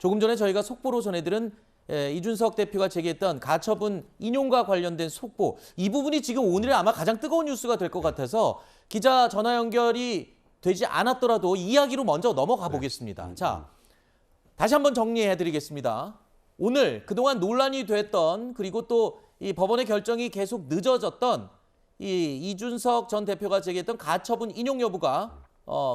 조금 전에 저희가 속보로 전해들은 이준석 대표가 제기했던 가처분 인용과 관련된 속보, 이 부분이 지금 오늘의 아마 가장 뜨거운 뉴스가 될 것 같아서 기자 전화 연결이 되지 않았더라도 이야기로 먼저 넘어가 보겠습니다. 자, 다시 한번 정리해드리겠습니다. 오늘 그동안 논란이 됐던, 그리고 또 이 법원의 결정이 계속 늦어졌던 이 이준석 전 대표가 제기했던 가처분 인용 여부가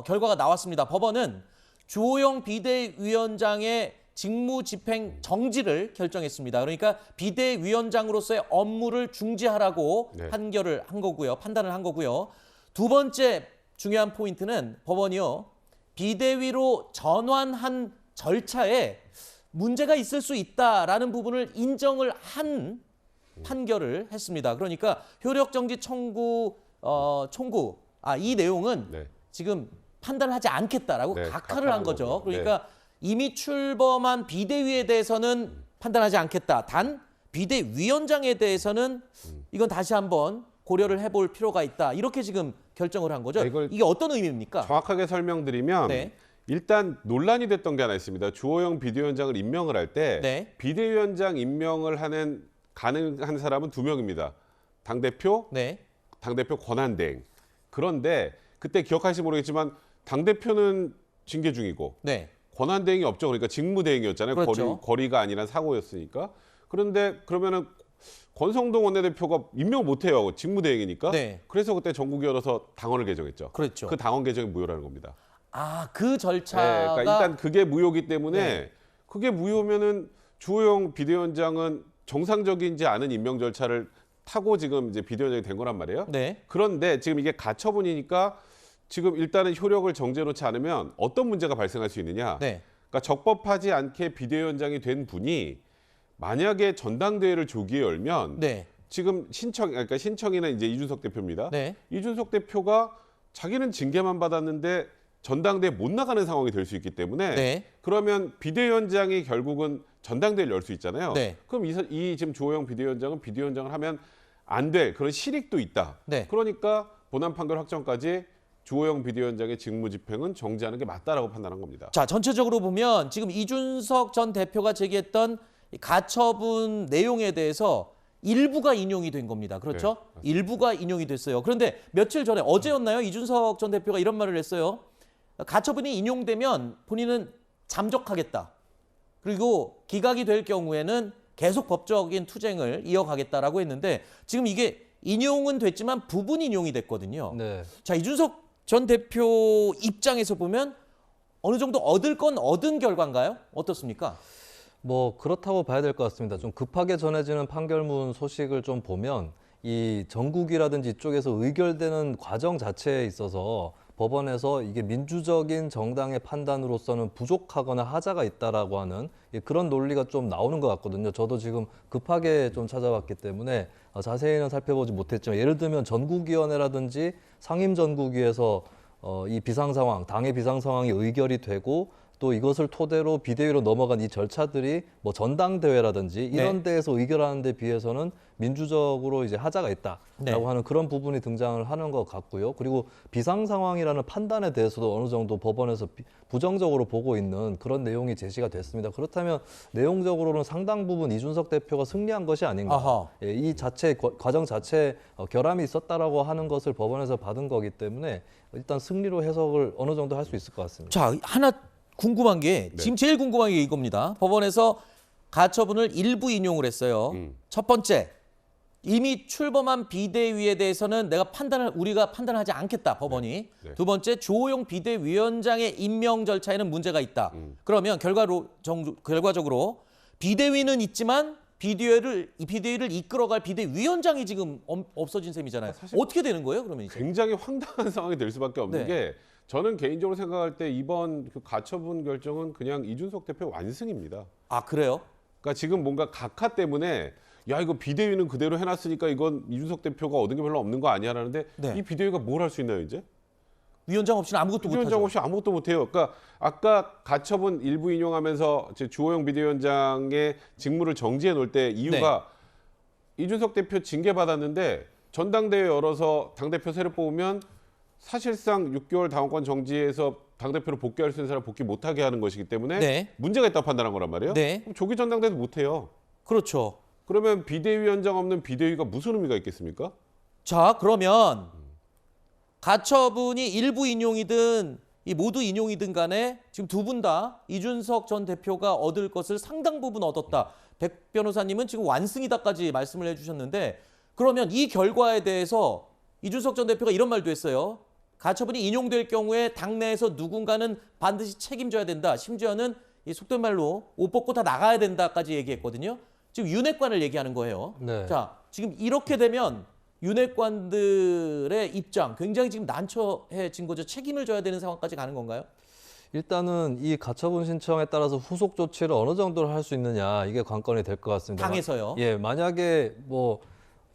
결과가 나왔습니다. 법원은 주호영 비대위원장의 직무집행 정지를 결정했습니다. 그러니까 비대위원장으로서의 업무를 중지하라고 판결을 한 거고요. 판단을 한 거고요. 두 번째 중요한 포인트는 법원이요, 비대위로 전환한 절차에 문제가 있을 수 있다라는 부분을 인정을 한 판결을 했습니다. 그러니까 효력정지 청구, 이 내용은 지금 판단을 하지 않겠다라고 각하를 한 거죠. 그러니까 이미 출범한 비대위에 대해서는 판단하지 않겠다. 단 비대위원장에 대해서는 이건 다시 한번 고려를 해볼 필요가 있다. 이렇게 지금 결정을 한 거죠. 이게 어떤 의미입니까? 정확하게 설명드리면 일단 논란이 됐던 게 하나 있습니다. 주호영 비대위원장을 임명을 할 때 비대위원장 임명을 하는 가능한 사람은 2명입니다. 당대표, 당대표 권한대행. 그런데 그때 기억하실지 모르겠지만 당대표는 징계 중이고 권한대행이 없죠. 그러니까 직무대행이었잖아요. 그렇죠. 거리가 아니라 사고였으니까. 그런데 그러면은 권성동 원내대표가 임명 못해요. 직무대행이니까. 그래서 그때 전국이 열어서 당원을 개정했죠. 그렇죠. 그 당원 개정이 무효라는 겁니다. 아, 그 절차가. 그러니까 일단 그게 무효기 때문에 그게 무효면은 주호영 비대위원장은 정상적이지 않은 임명 절차를 타고 지금 이제 비대위원장이 된 거란 말이에요. 그런데 지금 이게 가처분이니까 지금 일단은 효력을 정지해놓지 않으면 어떤 문제가 발생할 수 있느냐. 그러니까 적법하지 않게 비대위원장이 된 분이 만약에 전당대회를 조기에 열면 지금 그러니까 신청인은 이제 이준석 대표입니다. 이준석 대표가 자기는 징계만 받았는데 전당대회 못 나가는 상황이 될 수 있기 때문에 그러면 비대위원장이 결국은 전당대회를 열 수 있잖아요. 그럼 이 지금 주호영 비대위원장은 비대위원장을 하면 안 될 그런 실익도 있다. 그러니까 본안 판결 확정까지 주호영 비대위원장의 직무집행은 정지하는 게 맞다라고 판단한 겁니다. 자, 전체적으로 보면 지금 이준석 전 대표가 제기했던 가처분 내용에 대해서 일부가 인용이 된 겁니다. 그렇죠? 일부가 인용이 됐어요. 그런데 며칠 전에 어제였나요? 이준석 전 대표가 이런 말을 했어요. 가처분이 인용되면 본인은 잠적하겠다. 그리고 기각이 될 경우에는 계속 법적인 투쟁을 이어가겠다라고 했는데 지금 이게 인용은 됐지만 부분 인용이 됐거든요. 자, 이준석 전 대표 입장에서 보면 어느 정도 얻을 건 얻은 결과인가요? 어떻습니까? 뭐 그렇다고 봐야 될 것 같습니다. 좀 급하게 전해지는 판결문 소식을 좀 보면 이 전국이라든지 이쪽에서 의결되는 과정 자체에 있어서 법원에서 이게 민주적인 정당의 판단으로서는 부족하거나 하자가 있다라고 하는 그런 논리가 좀 나오는 것 같거든요. 저도 지금 급하게 좀 찾아봤기 때문에 자세히는 살펴보지 못했지만 예를 들면 전국위원회라든지 상임전국위에서 이 비상상황, 당의 비상상황이 의결이 되고 또 이것을 토대로 비대위로 넘어간 이 절차들이 뭐 전당대회라든지 이런 데에서 의결하는 데 비해서는 민주적으로 이제 하자가 있다라고 하는 그런 부분이 등장을 하는 것 같고요. 그리고 비상상황이라는 판단에 대해서도 어느 정도 법원에서 부정적으로 보고 있는 그런 내용이 제시가 됐습니다. 그렇다면 내용적으로는 상당 부분 이준석 대표가 승리한 것이 아닌가. 이 자체 과정 자체에 결함이 있었다라고 하는 것을 법원에서 받은 거기 때문에 일단 승리로 해석을 어느 정도 할 수 있을 것 같습니다. 자, 하나 궁금한 게 지금 제일 궁금한 게 이겁니다. 법원에서 가처분을 일부 인용을 했어요. 첫 번째, 이미 출범한 비대위에 대해서는 우리가 판단하지 않겠다, 법원이. 두 번째, 주호영 비대위원장의 임명 절차에는 문제가 있다. 그러면 결과적으로 비대위는 있지만 비대위를 이끌어갈 비대위원장이 지금 없어진 셈이잖아요. 어떻게 되는 거예요, 그러면 이제? 굉장히 황당한 상황이 될 수밖에 없는 게 저는 개인적으로 생각할 때 이번 그 가처분 결정은 그냥 이준석 대표 완승입니다. 아, 그래요? 그러니까 지금 뭔가 각하 때문에 야 이거 비대위는 그대로 해놨으니까 이건 이준석 대표가 얻은 게 별로 없는 거 아니야라는데 이 비대위가 뭘 할 수 있나요 이제? 위원장 없이는 아무것도 못하죠. 위원장 없이 아무것도 못해요. 그러니까 아까 가처분 일부 인용하면서 주호영 비대위원장의 직무를 정지해 놓을 때 이유가 이준석 대표 징계 받았는데 전당대회 열어서 당대표 새로 뽑으면 사실상 6개월 당원권 정지에서 당대표로 복귀할 수 있는 사람 복귀 못하게 하는 것이기 때문에 네. 문제가 있다고 판단한 거란 말이에요. 네. 그럼 조기 전당대회도 못해요. 그렇죠. 그러면 비대위원장 없는 비대위가 무슨 의미가 있겠습니까? 자, 그러면 가처분이 일부 인용이든 이 모두 인용이든 간에 지금 두 분 다 이준석 전 대표가 얻을 것을 상당 부분 얻었다. 백 변호사님은 지금 완승이다까지 말씀을 해주셨는데 그러면 이 결과에 대해서 이준석 전 대표가 이런 말도 했어요. 가처분이 인용될 경우에 당내에서 누군가는 반드시 책임져야 된다. 심지어는 이 속된 말로 옷 벗고 다 나가야 된다까지 얘기했거든요. 지금 윤핵관을 얘기하는 거예요. 네. 자, 지금 이렇게 되면 윤핵관들의 입장 굉장히 지금 난처해진 거죠. 책임을 져야 되는 상황까지 가는 건가요? 일단은 이 가처분 신청에 따라서 후속 조치를 어느 정도로 할 수 있느냐 이게 관건이 될 것 같습니다. 당에서요? 예, 만약에 뭐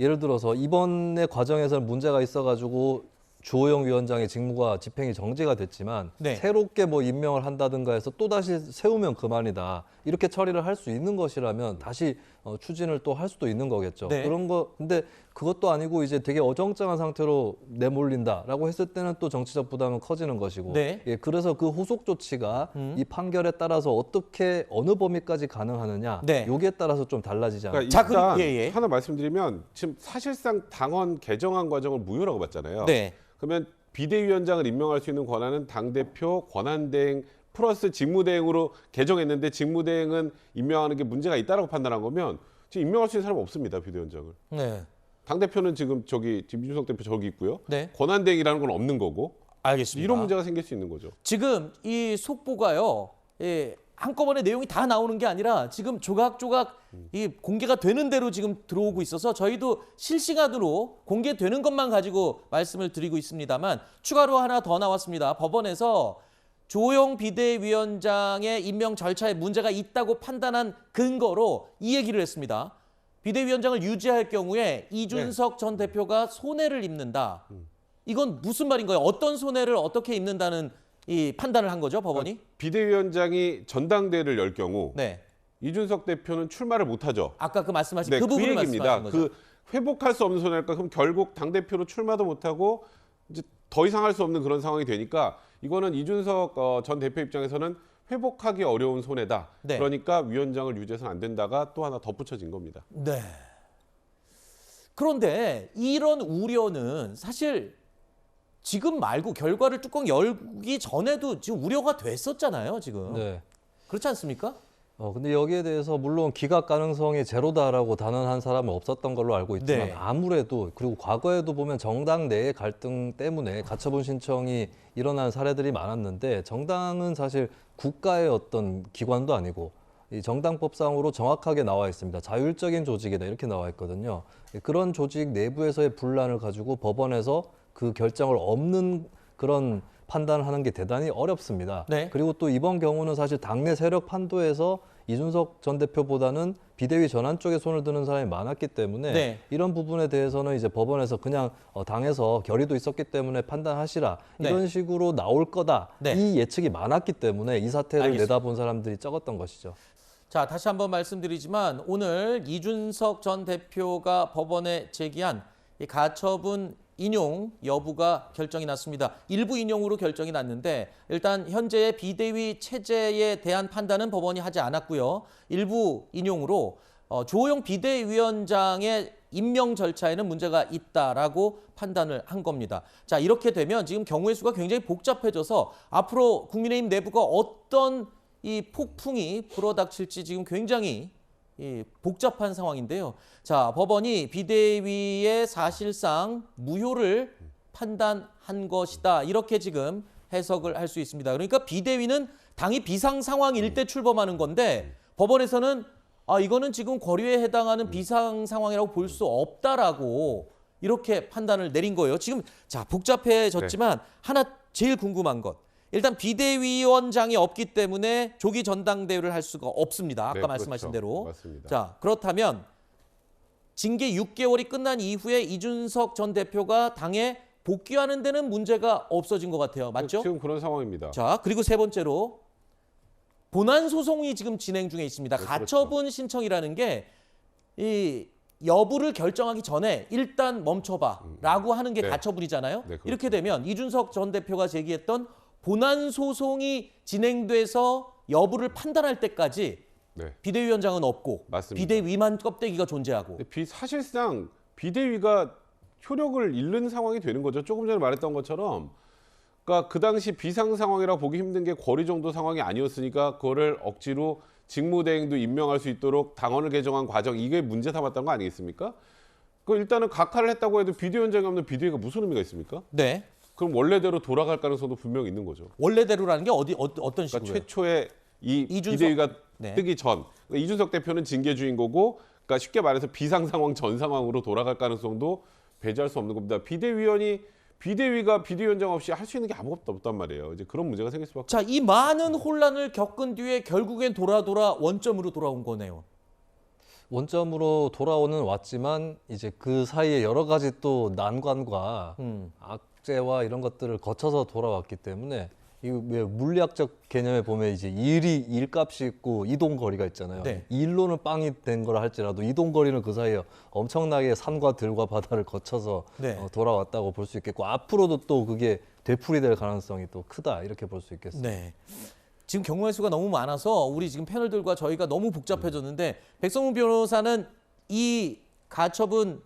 예를 들어서 이번의 과정에서는 문제가 있어가지고 주호영 위원장의 직무가 집행이 정지가 됐지만 네. 새롭게 뭐 임명을 한다든가 해서 또 다시 세우면 그만이다 이렇게 처리를 할 수 있는 것이라면 다시 추진을 또 할 수도 있는 거겠죠. 네. 그런 거 근데 그것도 아니고 이제 되게 어정쩡한 상태로 내몰린다라고 했을 때는 또 정치적 부담은 커지는 것이고. 네. 예, 그래서 그 후속 조치가 이 판결에 따라서 어떻게 어느 범위까지 가능하느냐 네. 여기에 따라서 좀 달라지지 않을까. 그러니까 자, 일단 예. 하나 말씀드리면 지금 사실상 당원 개정안 과정을 무효라고 봤잖아요. 네. 그러면 비대위원장을 임명할 수 있는 권한은 당대표 권한대행 플러스 직무대행으로 개정했는데 직무대행은 임명하는 게 문제가 있다라고 판단한 거면 지금 임명할 수 있는 사람은 없습니다. 비대위원장을. 네. 당대표는 지금 이준석 대표 저기 있고요. 네. 권한대행이라는 건 없는 거고 알겠습니다. 이런 문제가 생길 수 있는 거죠. 지금 이 속보가요. 예, 한꺼번에 내용이 다 나오는 게 아니라 지금 조각조각 이 공개가 되는 대로 지금 들어오고 있어서 저희도 실시간으로 공개되는 것만 가지고 말씀을 드리고 있습니다만 추가로 하나 더 나왔습니다. 법원에서 조영 비대위원장의 임명 절차에 문제가 있다고 판단한 근거로 이 얘기를 했습니다. 비대위원장을 유지할 경우에 이준석 전 대표가 손해를 입는다. 이건 무슨 말인가요? 어떤 손해를 어떻게 입는다는 이 판단을 한 거죠, 법원이? 비대위원장이 전당대회를 열 경우 네. 이준석 대표는 출마를 못하죠. 아까 그 말씀하신 네, 그 부분을 얘기입니다. 말씀하신 거죠. 그 회복할 수 없는 손해니까 그럼 결국 당 대표로 출마도 못하고 이제 더 이상 할 수 없는 그런 상황이 되니까 이거는 이준석 전 대표 입장에서는 회복하기 어려운 손해다. 네. 그러니까 위원장을 유지해서는 안 된다가 또 하나 덧붙여진 겁니다. 네. 그런데 이런 우려는 사실 지금 말고 결과를 뚜껑 열기 전에도 지금 우려가 됐었잖아요, 지금. 네. 그렇지 않습니까? 근데 여기에 대해서 물론 기각 가능성이 제로다라고 단언한 사람은 없었던 걸로 알고 있지만 네. 아무래도 그리고 과거에도 보면 정당 내의 갈등 때문에 가처분 신청이 일어난 사례들이 많았는데 정당은 사실 국가의 어떤 기관도 아니고 이 정당법상으로 정확하게 나와 있습니다. 자율적인 조직이다 이렇게 나와 있거든요. 그런 조직 내부에서의 분란을 가지고 법원에서 그 결정을 없는 그런 판단을 하는 게 대단히 어렵습니다. 네. 그리고 또 이번 경우는 사실 당내 세력 판도에서 이준석 전 대표보다는 비대위 전환 쪽에 손을 드는 사람이 많았기 때문에 네. 이런 부분에 대해서는 이제 법원에서 그냥 당에서 결의도 있었기 때문에 판단하시라 네. 이런 식으로 나올 거다. 네. 이 예측이 많았기 때문에 이 사태를 알겠습니다. 내다본 사람들이 적었던 것이죠. 자, 다시 한번 말씀드리지만 오늘 이준석 전 대표가 법원에 제기한 이 가처분 인용 여부가 결정이 났습니다. 일부 인용으로 결정이 났는데 일단 현재의 비대위 체제에 대한 판단은 법원이 하지 않았고요. 일부 인용으로 조호영 비대위원장의 임명 절차에는 문제가 있다라고 판단을 한 겁니다. 자, 이렇게 되면 지금 경우의 수가 굉장히 복잡해져서 앞으로 국민의힘 내부가 어떤 이 폭풍이 불어닥칠지 지금 굉장히 복잡한 상황인데요. 자, 법원이 비대위의 사실상 무효를 판단한 것이다. 이렇게 지금 해석을 할 수 있습니다. 그러니까 비대위는 당이 비상 상황일 때 출범하는 건데 법원에서는 이거는 지금 권유에 해당하는 비상 상황이라고 볼 수 없다라고 이렇게 판단을 내린 거예요. 지금 자, 복잡해졌지만 하나 제일 궁금한 것. 일단 비대위원장이 없기 때문에 조기 전당대회를 할 수가 없습니다. 아까 네, 말씀하신 그렇죠. 대로. 맞습니다. 자, 그렇다면 징계 6개월이 끝난 이후에 이준석 전 대표가 당에 복귀하는 데는 문제가 없어진 것 같아요. 맞죠? 지금 그런 상황입니다. 자, 그리고 세 번째로 본안 소송이 지금 진행 중에 있습니다. 네, 가처분 신청이라는 게 이 여부를 결정하기 전에 일단 멈춰봐라고 하는 게 네. 가처분이잖아요. 네, 그렇죠. 이렇게 되면 이준석 전 대표가 제기했던 본안 소송이 진행돼서 여부를 판단할 때까지 네. 비대위원장은 없고 맞습니다. 비대위만 껍데기가 존재하고. 사실상 비대위가 효력을 잃는 상황이 되는 거죠. 조금 전에 말했던 것처럼 그러니까 그 당시 비상 상황이라 보기 힘든 게 거리 정도 상황이 아니었으니까 그거를 억지로 직무대행도 임명할 수 있도록 당원을 개정한 과정 이게 문제 삼았던 거 아니겠습니까? 그 일단은 각하를 했다고 해도 비대위원장이 없는 비대위가 무슨 의미가 있습니까? 네. 그럼 원래대로 돌아갈 가능성도 분명히 있는 거죠. 원래대로라는 게 어떤 식으로요? 그러니까 최초에 이 이준석? 비대위가 네. 뜨기 전 그러니까 이준석 대표는 징계 주인공이고 그러니까 쉽게 말해서 비상 상황 전 상황으로 돌아갈 가능성도 배제할 수 없는 겁니다. 비대위가 비대위원장 없이 할 수 있는 게 아무것도 없단 말이에요. 이제 그런 문제가 생길 수밖에. 자, 이 많은 혼란을 겪은 뒤에 결국엔 돌아 원점으로 돌아온 거네요. 원점으로 돌아오는 왔지만 이제 그 사이에 여러 가지 또 난관과 악재와 이런 것들을 거쳐서 돌아왔기 때문에 이 왜 물리학적 개념에 보면 이제 일값이 있고 이동 거리가 있잖아요. 네. 일로는 빵이 된 거라 할지라도 이동 거리는 그 사이에 엄청나게 산과 들과 바다를 거쳐서 네. 돌아왔다고 볼 수 있겠고 앞으로도 또 그게 되풀이될 가능성이 또 크다 이렇게 볼 수 있겠습니다. 네. 지금 경우의 수가 너무 많아서 우리 지금 패널들과 저희가 너무 복잡해졌는데 백성문 변호사는 이 가처분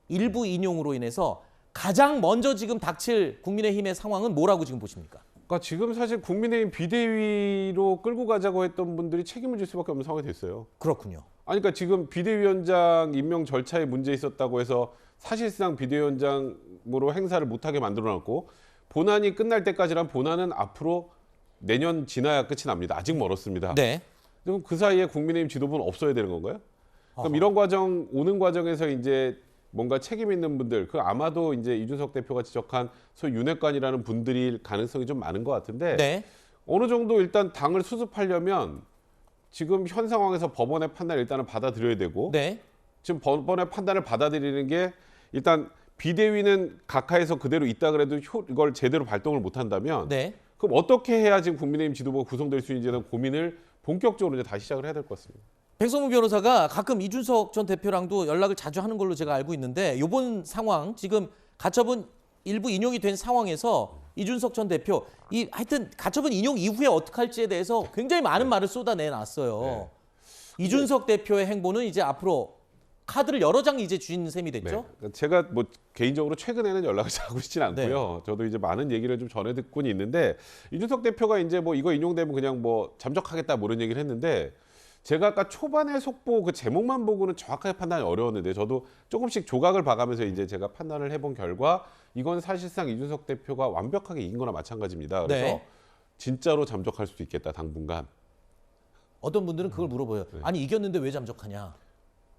일부 인용으로 인해서 가장 먼저 지금 닥칠 국민의힘의 상황은 뭐라고 지금 보십니까? 그러니까 지금 사실 국민의힘 비대위로 끌고 가자고 했던 분들이 책임을 질 수밖에 없는 상황이 됐어요. 그렇군요. 아니, 그러니까 지금 비대위원장 임명 절차에 문제 있었다고 해서 사실상 비대위원장으로 행사를 못하게 만들어놨고 본안이 끝날 때까지란 본안은 앞으로 내년 지나야 끝이 납니다. 아직 멀었습니다. 네. 그럼 그 사이에 국민의힘 지도부는 없어야 되는 건가요? 그럼 어허. 이런 과정 오는 과정에서 이제 뭔가 책임 있는 분들, 그 아마도 이제 이준석 대표가 지적한 소위 윤핵관이라는 분들일 가능성이 좀 많은 것 같은데 네. 어느 정도 일단 당을 수습하려면 지금 현 상황에서 법원의 판단을 일단은 받아들여야 되고 네. 지금 법원의 판단을 받아들이는 게 일단 비대위는 각하에서 그대로 있다 그래도 이걸 제대로 발동을 못 한다면 네. 그럼 어떻게 해야 지금 국민의힘 지도부가 구성될 수 있는지에 대한 고민을 본격적으로 이제 다시 시작을 해야 될 것 같습니다. 백성문 변호사가 가끔 이준석 전 대표랑도 연락을 자주 하는 걸로 제가 알고 있는데 이번 상황 지금 가처분 일부 인용이 된 상황에서 이준석 전 대표 하여튼 가처분 인용 이후에 어떻게 할지에 대해서 굉장히 많은 말을 쏟아내놨어요. 네. 이준석 대표의 행보는 이제 앞으로 카드를 여러 장 이제 쥐는 셈이 됐죠. 네. 제가 뭐 개인적으로 최근에는 연락을 잘 하고 있지는 않고요. 네. 저도 이제 많은 얘기를 좀 전해 듣고는 있는데 이준석 대표가 이제 뭐 이거 인용되면 그냥 뭐 잠적하겠다 뭐 이런 얘기를 했는데 제가 아까 초반에 속보 그 제목만 보고는 정확하게 판단이 어려웠는데 저도 조금씩 조각을 봐가면서 이제 제가 판단을 해본 결과 이건 사실상 이준석 대표가 완벽하게 이긴 거나 마찬가지입니다. 그래서 네. 진짜로 잠적할 수도 있겠다 당분간. 어떤 분들은 그걸 물어봐요. 네. 아니 이겼는데 왜 잠적하냐.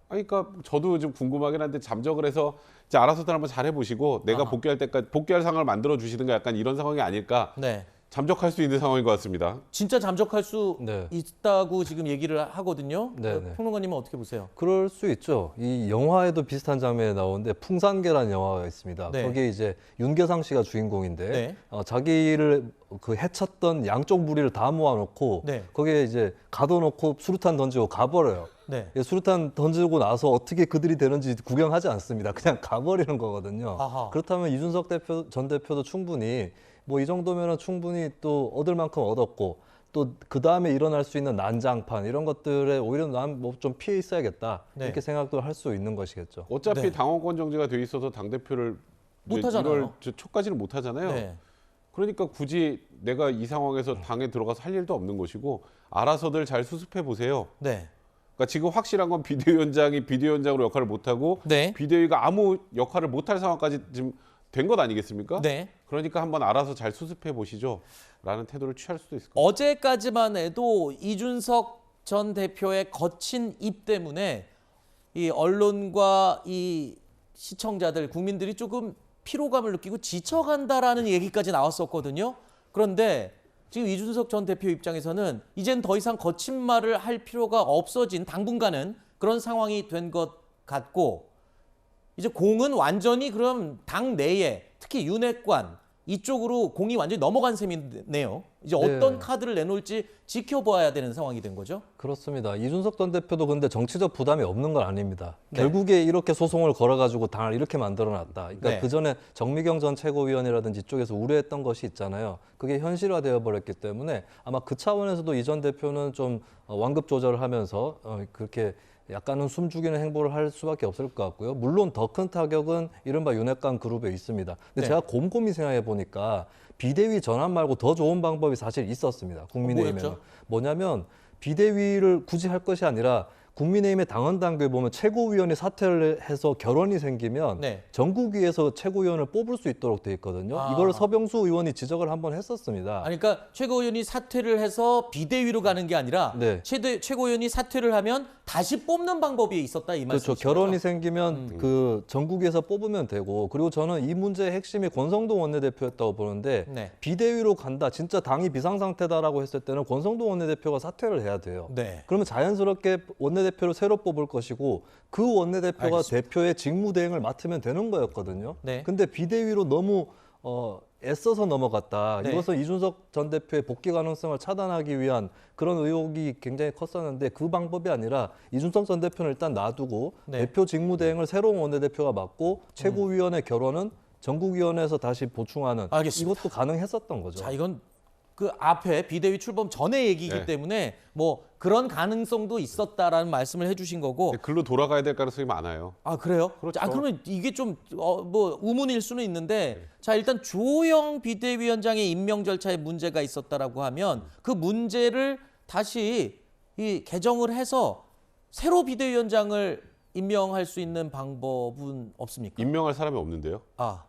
아니, 그러니까 저도 좀 궁금하긴 한데 잠적을 해서 이제 알아서들 한번 잘 해보시고 내가 아하. 복귀할 때까지 복귀할 상황을 만들어 주시든가 약간 이런 상황이 아닐까. 네. 잠적할 수 있는 상황인 것 같습니다. 진짜 잠적할 수 네. 있다고 지금 얘기를 하거든요. 네, 네. 평론가님은 어떻게 보세요? 그럴 수 있죠. 이 영화에도 비슷한 장면이 나오는데 풍산계라는 영화가 있습니다. 네. 거기에 이제 윤계상 씨가 주인공인데 네. 자기를 그 해쳤던 양쪽 무리를 다 모아놓고 네. 거기에 이제 가둬놓고 수류탄 던지고 가버려요. 네. 수류탄 던지고 나서 어떻게 그들이 되는지 구경하지 않습니다. 그냥 가버리는 거거든요. 아하. 그렇다면 이준석 전 대표도 충분히 뭐 이 정도면은 충분히 또 얻을 만큼 얻었고 또 그 다음에 일어날 수 있는 난장판 이런 것들에 오히려 난 뭐 좀 피해 있어야겠다 네. 이렇게 생각도 할 수 있는 것이겠죠. 어차피 네. 당원권 정지가 돼 있어서 당 대표를 못 하잖아요. 초까지는 못 하잖아요. 네. 그러니까 굳이 내가 이 상황에서 당에 들어가서 할 일도 없는 것이고 알아서들 잘 수습해 보세요. 네. 그러니까 지금 확실한 건 비대위원장이 비대위원장으로 역할을 못 하고 네. 비대위가 아무 역할을 못 할 상황까지 지금 된 것 아니겠습니까? 네. 그러니까 한번 알아서 잘 수습해 보시죠라는 태도를 취할 수도 있을 것 어제까지만 해도 이준석 전 대표의 거친 입 때문에 이 언론과 이 시청자들, 국민들이 조금 피로감을 느끼고 지쳐간다라는 얘기까지 나왔었거든요. 그런데 지금 이준석 전 대표 입장에서는 이젠 더 이상 거친 말을 할 필요가 없어진 당분간은 그런 상황이 된 것 같고 이제 공은 완전히 그럼 당 내에 특히 윤핵관 이쪽으로 공이 완전히 넘어간 셈이네요. 이제 네. 어떤 카드를 내놓을지 지켜봐야 되는 상황이 된 거죠. 그렇습니다. 이준석 전 대표도 근데 정치적 부담이 없는 건 아닙니다. 네. 결국에 이렇게 소송을 걸어가지고 당을 이렇게 만들어놨다. 그러니까 네. 그 전에 정미경 전 최고위원이라든지 이쪽에서 우려했던 것이 있잖아요. 그게 현실화되어 버렸기 때문에 아마 그 차원에서도 이 전 대표는 좀 완급 조절을 하면서 그렇게 약간은 숨죽이는 행보를 할 수밖에 없을 것 같고요. 물론 더 큰 타격은 이른바 윤핵관 그룹에 있습니다. 근데 네. 제가 곰곰이 생각해 보니까 비대위 전환 말고 더 좋은 방법이 사실 있었습니다. 국민의힘에는. 뭐였죠? 뭐냐면 비대위를 굳이 할 것이 아니라 국민의힘의 당원 당규에 보면 최고위원이 사퇴를 해서 결원이 생기면 네. 전국위에서 최고위원을 뽑을 수 있도록 돼 있거든요. 아. 이걸 서병수 의원이 지적을 한번 했었습니다. 아니, 그러니까 최고위원이 사퇴를 해서 비대위로 가는 게 아니라 네. 최고위원이 사퇴를 하면 다시 뽑는 방법이 있었다 이 그렇죠. 말씀이시죠? 결혼이 생기면 그 전국에서 뽑으면 되고, 그리고 저는 이 문제의 핵심이 권성동 원내대표였다고 보는데 네. 비대위로 간다, 진짜 당이 비상 상태다라고 했을 때는 권성동 원내대표가 사퇴를 해야 돼요. 네. 그러면 자연스럽게 원내대표를 새로 뽑을 것이고 그 원내대표가 알겠습니다. 대표의 직무 대행을 맡으면 되는 거였거든요. 네. 근데 비대위로 너무 애써서 넘어갔다. 네. 이것은 이준석 전 대표의 복귀 가능성을 차단하기 위한 그런 의혹이 굉장히 컸었는데 그 방법이 아니라 이준석 전 대표는 일단 놔두고 네. 대표 직무 대행을 새로운 원내대표가 맡고 최고위원의 결원은 전국위원회에서 다시 보충하는 알겠습니다. 이것도 가능했었던 거죠. 자, 이건 그 앞에 비대위 출범 전의 얘기이기 네. 때문에 뭐 그런 가능성도 있었다라는 말씀을 해주신 거고. 글로 돌아가야 될 가능성이 많아요. 아, 그래요? 그렇죠. 아, 그러면 이게 좀 뭐 의문일 수는 있는데, 자, 일단 주호영 비대위원장의 임명 절차에 문제가 있었다라고 하면 그 문제를 다시 이 개정을 해서 새로 비대위원장을 임명할 수 있는 방법은 없습니까? 임명할 사람이 없는데요. 아,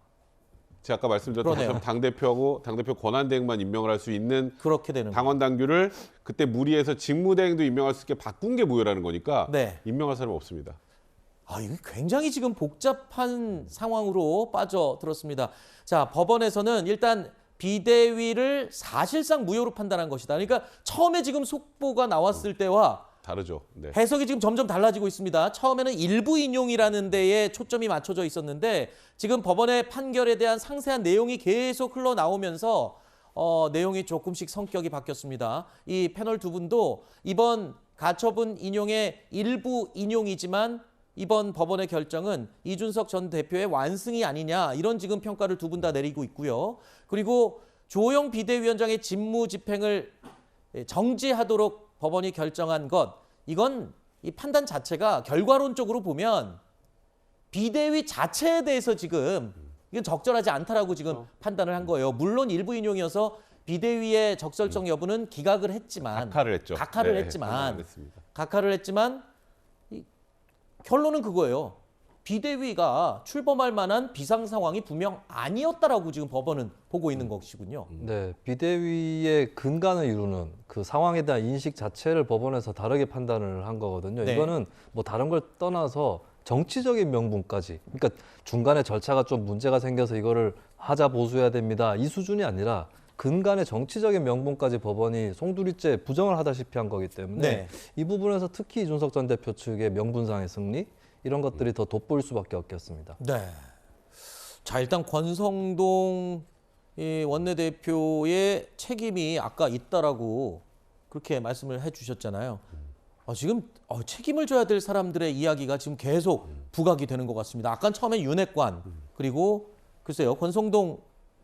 제가 아까 말씀드렸던 그러네요. 것처럼 당대표하고 당대표 권한대행만 임명을 할 수 있는 그렇게 되는 거예요. 당원 당규를 그때 무리해서 직무대행도 임명할 수 있게 바꾼 게 무효라는 거니까 네. 임명할 사람이 없습니다. 아, 이게 굉장히 지금 복잡한 상황으로 빠져들었습니다. 자, 법원에서는 일단 비대위를 사실상 무효로 판단한 것이다. 그러니까 처음에 지금 속보가 나왔을 때와 다르죠. 네. 해석이 지금 점점 달라지고 있습니다. 처음에는 일부 인용이라는 데에 초점이 맞춰져 있었는데 지금 법원의 판결에 대한 상세한 내용이 계속 흘러나오면서 내용이 조금씩 성격이 바뀌었습니다. 이 패널 두 분도 이번 가처분 인용의 일부 인용이지만 이번 법원의 결정은 이준석 전 대표의 완승이 아니냐, 이런 지금 평가를 두 분 다 내리고 있고요. 그리고 주호영 비대위원장의 직무 집행을 정지하도록 법원이 결정한 것, 이건 이 판단 자체가 결과론적으로 보면 비대위 자체에 대해서 지금 이건 적절하지 않다라고 지금 판단을 한 거예요. 물론 일부 인용이어서 비대위의 적절성 여부는 기각을 했지만, 각하를 했죠. 각하를 네, 했지만, 안 했습니다. 각하를 했지만 이 결론은 그거예요. 비대위가 출범할 만한 비상 상황이 분명 아니었다라고 지금 법원은 보고 있는 것이군요. 네, 비대위의 근간을 이루는 그 상황에 대한 인식 자체를 법원에서 다르게 판단을 한 거거든요. 네. 이거는 뭐 다른 걸 떠나서 정치적인 명분까지, 그러니까 중간에 절차가 좀 문제가 생겨서 이거를 하자 보수해야 됩니다, 이 수준이 아니라 근간의 정치적인 명분까지 법원이 송두리째 부정을 하다시피 한 거기 때문에 네. 이 부분에서 특히 이준석 전 대표 측의 명분상의 승리, 이런 것들이 더 돋보일 수밖에 없겠습니다. 네. 자, 일단 권성동 이 원내대표의 책임이 아까 있다라고 그렇게 말씀을 해주셨잖아요. 지금 책임을 져야 될 사람들의 이야기가 지금 계속 부각이 되는 것 같습니다. 아까 처음에 윤핵관, 그리고 글쎄요, 권성동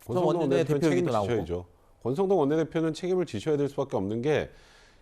원내대표는 원내대표 얘기도 책임을 나오고. 지셔야죠. 권성동 원내대표는 책임을 지셔야 될 수밖에 없는 게,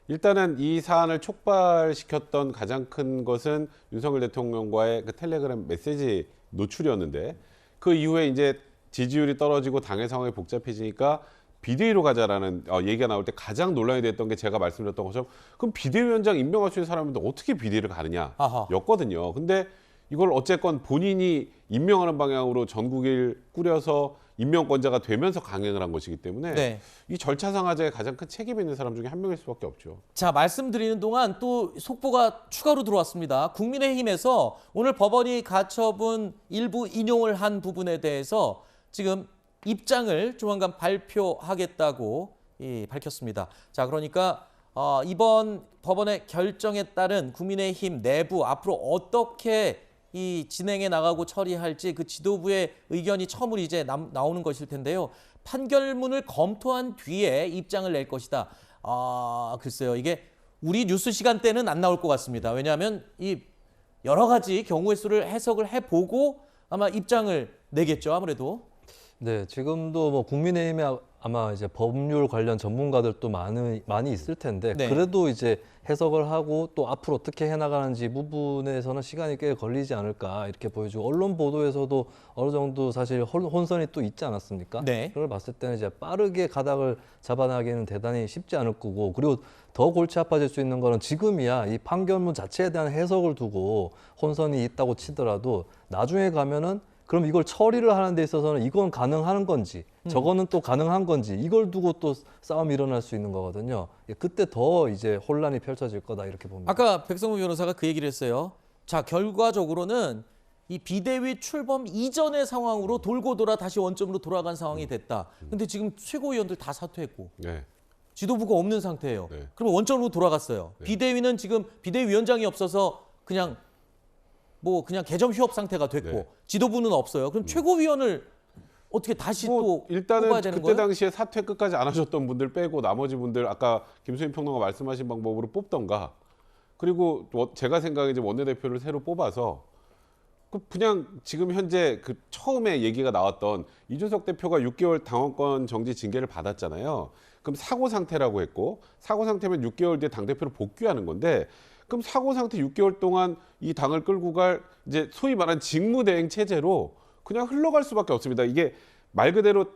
일단은 이 사안을 촉발시켰던 가장 큰 것은 윤석열 대통령과의 그 텔레그램 메시지 노출이었는데, 그 이후에 이제 지지율이 떨어지고 당의 상황이 복잡해지니까 비대위로 가자라는 얘기가 나올 때 가장 논란이 됐던 게 제가 말씀드렸던 것처럼, 그럼 비대위원장 임명할 수 있는 사람인데 어떻게 비대위를 가느냐 아하. 였거든요. 근데 이걸 어쨌건 본인이 임명하는 방향으로 전국을 꾸려서 임명권자가 되면서 강행을 한 것이기 때문에 네. 이 절차상 하자에 가장 큰 책임이 있는 사람 중에 한 명일 수밖에 없죠. 자, 말씀드리는 동안 또 속보가 추가로 들어왔습니다. 국민의힘에서 오늘 법원이 가처분 일부 인용을 한 부분에 대해서 지금 입장을 조만간 발표하겠다고 밝혔습니다. 자, 그러니까 이번 법원의 결정에 따른 국민의힘 내부 앞으로 어떻게 이 진행해 나가고 처리할지 그 지도부의 의견이 처음으로 이제 나오는 것일 텐데요. 판결문을 검토한 뒤에 입장을 낼 것이다. 글쎄요. 이게 우리 뉴스 시간대는 안 나올 것 같습니다. 왜냐하면 이 여러 가지 경우의 수를 해석을 해보고 아마 입장을 내겠죠. 아무래도. 네, 지금도 뭐 국민의힘에 아마 이제 법률 관련 전문가들도 많이 있을 텐데 네. 그래도 이제 해석을 하고 또 앞으로 어떻게 해나가는지 부분에서는 시간이 꽤 걸리지 않을까 이렇게 보여지고 언론 보도에서도 어느 정도 사실 혼선이 또 있지 않았습니까? 네. 그걸 봤을 때는 이제 빠르게 가닥을 잡아나기는 대단히 쉽지 않을 거고 그리고 더 골치 아파질 수 있는 거는 지금이야 이 판결문 자체에 대한 해석을 두고 혼선이 있다고 치더라도 나중에 가면은 그럼 이걸 처리를 하는 데 있어서는 이건 가능한 건지 저거는 또 가능한 건지 이걸 두고 또 싸움이 일어날 수 있는 거거든요. 그때 더 이제 혼란이 펼쳐질 거다 이렇게 봅니다. 아까 백성무 변호사가 그 얘기를 했어요. 자, 결과적으로는 이 비대위 출범 이전의 상황으로 돌고 돌아 다시 원점으로 돌아간 상황이 됐다. 근데 지금 최고위원들 다 사퇴했고 네. 지도부가 없는 상태예요. 네. 그럼 원점으로 돌아갔어요. 네. 비대위는 지금 비대위원장이 없어서 그냥 개점 휴업 상태가 됐고 네. 지도부는 없어요. 그럼 최고위원을 어떻게 다시 또 일단은 뽑아야 되는 그때 거예요? 당시에 사퇴 끝까지 안 하셨던 분들 빼고 나머지 분들 아까 김수인 평론가 말씀하신 방법으로 뽑던가 그리고 제가 생각에 이제 원내대표를 새로 뽑아서 그냥 지금 현재 그 처음에 얘기가 나왔던 이준석 대표가 6개월 당원권 정지 징계를 받았잖아요. 그럼 사고 상태라고 했고 사고 상태면 6개월 뒤에 당대표를 복귀하는 건데 그럼 사고 상태 6개월 동안 이 당을 끌고 갈 이제 소위 말한 직무대행 체제로 그냥 흘러갈 수밖에 없습니다. 이게 말 그대로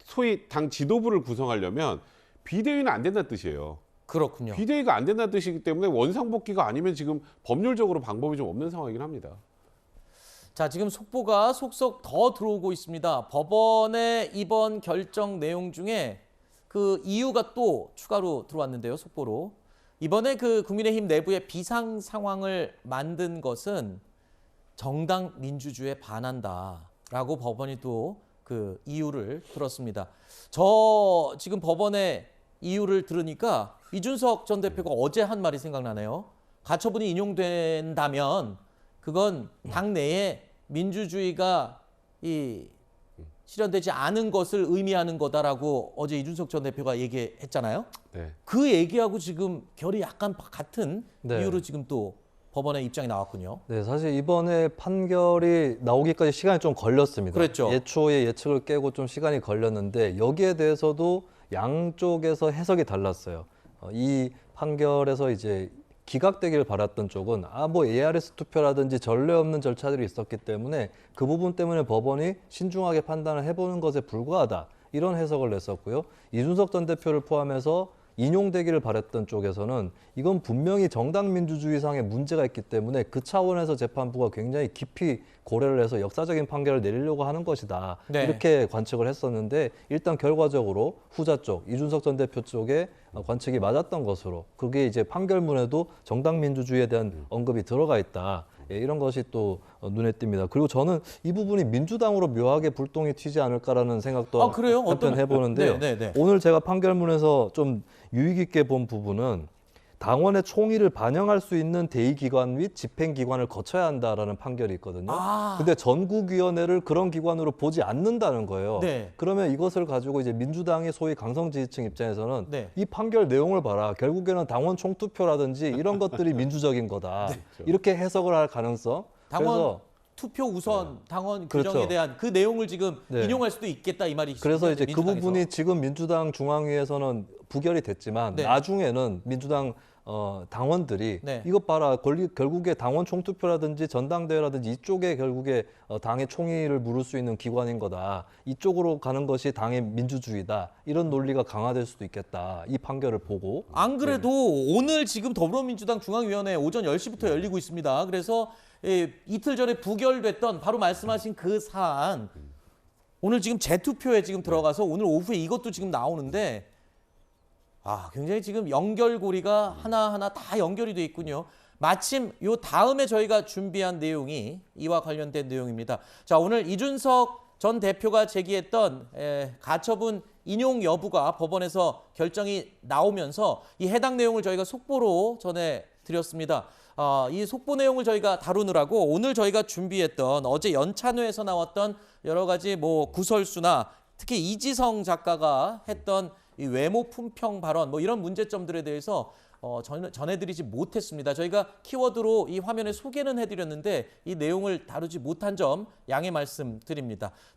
소위 당 지도부를 구성하려면 비대위는 안 된다는 뜻이에요. 그렇군요. 비대위가 안 된다는 뜻이기 때문에 원상복귀가 아니면 지금 법률적으로 방법이 좀 없는 상황이긴 합니다. 자, 지금 속보가 속속 더 들어오고 있습니다. 법원의 이번 결정 내용 중에 그 이유가 또 추가로 들어왔는데요. 속보로. 이번에 그 국민의힘 내부의 비상 상황을 만든 것은 정당 민주주의에 반한다라고 법원이 또 그 이유를 들었습니다. 저 지금 법원의 이유를 들으니까 이준석 전 대표가 어제 한 말이 생각나네요. 가처분이 인용된다면 그건 당내에 민주주의가 실현되지 않은 것을 의미하는 거다라고 어제 이준석 전 대표가 얘기했잖아요. 네. 그 얘기하고 지금 결이 약간 같은 네. 이유로 지금 또 법원의 입장이 나왔군요. 네, 사실 이번에 판결이 나오기까지 시간이 좀 걸렸습니다. 그랬죠. 예초의 예측을 깨고 좀 시간이 걸렸는데 여기에 대해서도 양쪽에서 해석이 달랐어요. 이 판결에서 이제 기각되기를 바랐던 쪽은 뭐 ARS 투표라든지 전례 없는 절차들이 있었기 때문에 그 부분 때문에 법원이 신중하게 판단을 해보는 것에 불과하다. 이런 해석을 냈었고요. 이준석 전 대표를 포함해서 인용되기를 바랬던 쪽에서는 이건 분명히 정당 민주주의상의 문제가 있기 때문에 그 차원에서 재판부가 굉장히 깊이 고려를 해서 역사적인 판결을 내리려고 하는 것이다. 네. 이렇게 관측을 했었는데 일단 결과적으로 후자 쪽, 이준석 전 대표 쪽에 관측이 맞았던 것으로 그게 이제 판결문에도 정당 민주주의에 대한 언급이 들어가 있다. 예, 이런 것이 또 눈에 띕니다. 그리고 저는 이 부분이 민주당으로 묘하게 불똥이 튀지 않을까라는 생각도 그래요? 한편 해보는데요. 네. 오늘 제가 판결문에서 좀 유의 깊게 본 부분은 당원의 총의를 반영할 수 있는 대의기관 및 집행기관을 거쳐야 한다라는 판결이 있거든요. 근데 전국위원회를 그런 기관으로 보지 않는다는 거예요. 네. 그러면 이것을 가지고 이제 민주당의 소위 강성 지지층 입장에서는 네. 이 판결 내용을 봐라. 결국에는 당원 총투표라든지 이런 것들이 민주적인 거다. 이렇게 해석을 할 가능성. 당원 그래서 투표 우선 당원 그렇죠. 규정에 대한 그 내용을 지금 네. 인용할 수도 있겠다 이 말이시죠. 그래서 이제 그 민주당에서. 부분이 지금 민주당 중앙위에서는 부결이 됐지만 네. 나중에는 민주당 당원들이 네. 이것 봐라 결국에 당원 총투표라든지 전당대회라든지 이쪽에 결국에 당의 총의를 물을 수 있는 기관인 거다. 이쪽으로 가는 것이 당의 민주주의다. 이런 논리가 강화될 수도 있겠다. 이 판결을 보고. 안 그래도 오늘 지금 더불어민주당 중앙위원회 오전 10시부터 열리고 있습니다. 그래서 이틀 전에 부결됐던 바로 말씀하신 그 사안 오늘 지금 재투표에 지금 들어가서 오늘 오후에 이것도 지금 나오는데 굉장히 지금 연결고리가 하나하나 다 연결이 돼 있군요. 마침 요 다음에 저희가 준비한 내용이 이와 관련된 내용입니다. 자, 오늘 이준석 전 대표가 제기했던 가처분 인용 여부가 법원에서 결정이 나오면서 이 해당 내용을 저희가 속보로 전해드렸습니다. 이 속보 내용을 저희가 다루느라고 오늘 저희가 준비했던 어제 연찬회에서 나왔던 여러 가지 뭐 구설수나 특히 이지성 작가가 했던 이 외모 품평 발언 뭐 이런 문제점들에 대해서 전해드리지 못했습니다. 저희가 키워드로 이 화면에 소개는 해드렸는데 이 내용을 다루지 못한 점 양해 말씀드립니다.